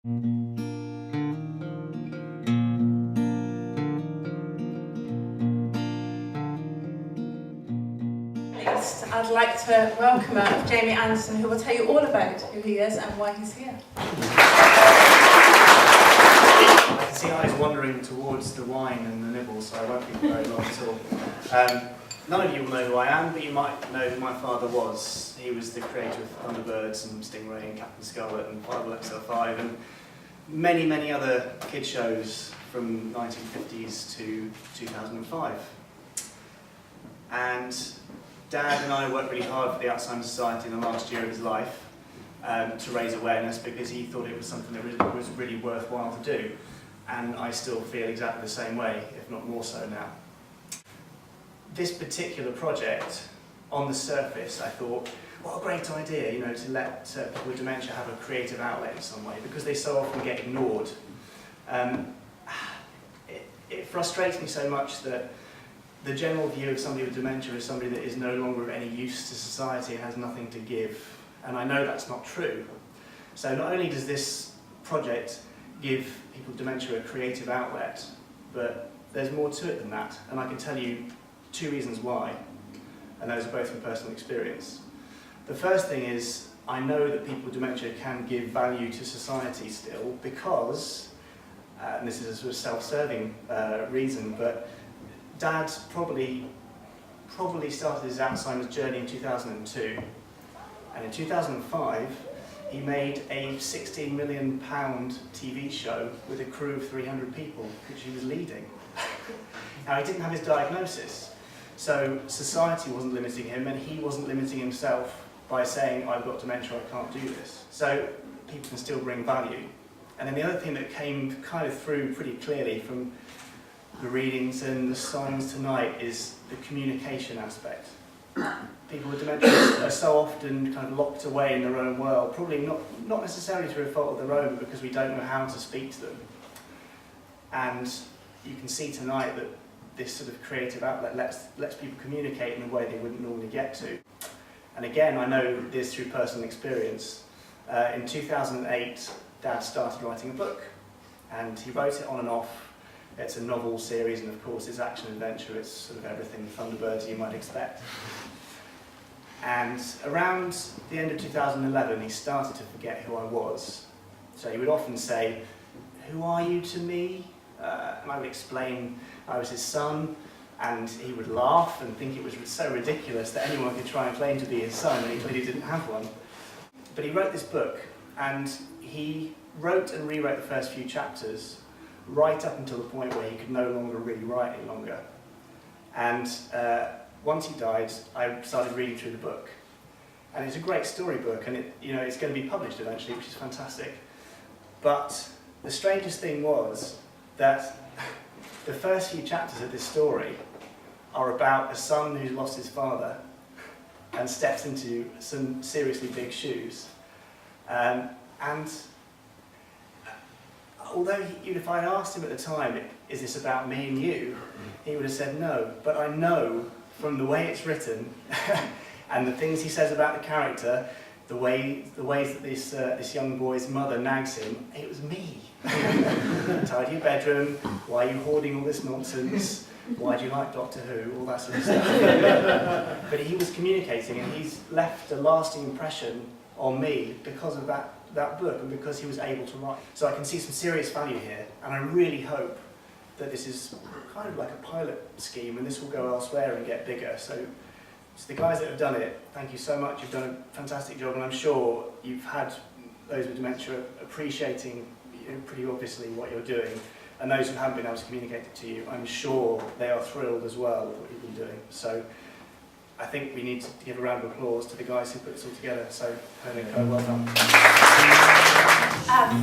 I'd like to welcome Jamie Anderson, who will tell you all about who he is and why he's here. I can see eyes wandering towards the wine and the nibbles, so I won't be very long at all. None of you will know who I am, but you might know who my father was. He was the creator of Thunderbirds and Stingray and Captain Scarlet and Bible XL5 and many, many other kid shows from 1950s to 2005. And Dad and I worked really hard for the Alzheimer's Society in the last year of his life to raise awareness because he thought it was something that was really worthwhile to do. And I still feel exactly the same way, if not more so now. This particular project, on the surface, I thought, what a great idea, you know, to let people with dementia have a creative outlet in some way, because they so often get ignored. It frustrates me so much that the general view of somebody with dementia is somebody that is no longer of any use to society and has nothing to give. And I know that's not true. So not only does this project give people with dementia a creative outlet, but there's more to it than that. And I can tell you 2 reasons why, and those are both from personal experience. The first thing is, I know that people with dementia can give value to society still because, and this is a sort of self-serving reason, but Dad probably started his Alzheimer's journey in 2002, and in 2005 he made a £16 million TV show with a crew of 300 people, which he was leading. Now, he didn't have his diagnosis, so society wasn't limiting him, and he wasn't limiting himself by saying, I've got dementia, I can't do this. So people can still bring value. And then the other thing that came kind of through pretty clearly from the readings and the songs tonight is the communication aspect. People with dementia are so often kind of locked away in their own world, probably not necessarily through a fault of their own, but because we don't know how to speak to them. And you can see tonight that this sort of creative outlet lets people communicate in a way they wouldn't normally get to. And again, I know this through personal experience. In 2008, Dad started writing a book, and he wrote it on and off. It's a novel series, and of course it's action-adventure, it's sort of everything Thunderbirds you might expect. And around the end of 2011, he started to forget who I was. So he would often say, "Who are you to me?" And I would explain I was his son, and he would laugh and think it was so ridiculous that anyone could try and claim to be his son when he clearly didn't have one. But he wrote this book, and he wrote and rewrote the first few chapters right up until the point where he could no longer really write any longer. And once he died, I started reading through the book. And it's a great storybook, and it's going to be published eventually, which is fantastic. But the strangest thing was that the first few chapters of this story are about a son who's lost his father and steps into some seriously big shoes. And although if I asked him at the time, is this about me and you, he would have said no. But I know from the way it's written and the things he says about the character, the ways that this young boy's mother nags him, it was me. Tidy your bedroom, why are you hoarding all this nonsense, why do you like Doctor Who, all that sort of stuff. But he was communicating, and he's left a lasting impression on me because of that book and because he was able to write. So I can see some serious value here, and I really hope that this is kind of like a pilot scheme and this will go elsewhere and get bigger. So the guys that have done it, thank you so much. You've done a fantastic job, and I'm sure you've had those with dementia appreciating pretty obviously what you're doing, and those who haven't been able to communicate it to you, I'm sure they are thrilled as well with what you've been doing. So I think we need to give a round of applause to the guys who put this all together. So, well done.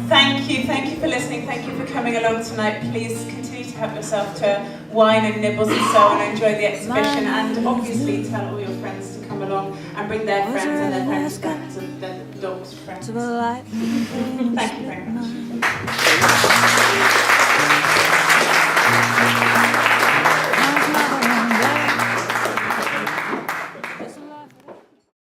Thank you for listening, thank you for coming along tonight. Please continue to help yourself to wine and nibbles and so on, and enjoy the exhibition, and obviously tell all your friends to come along and bring their friends and their friends' friends and their dogs' friends. Thank you very much.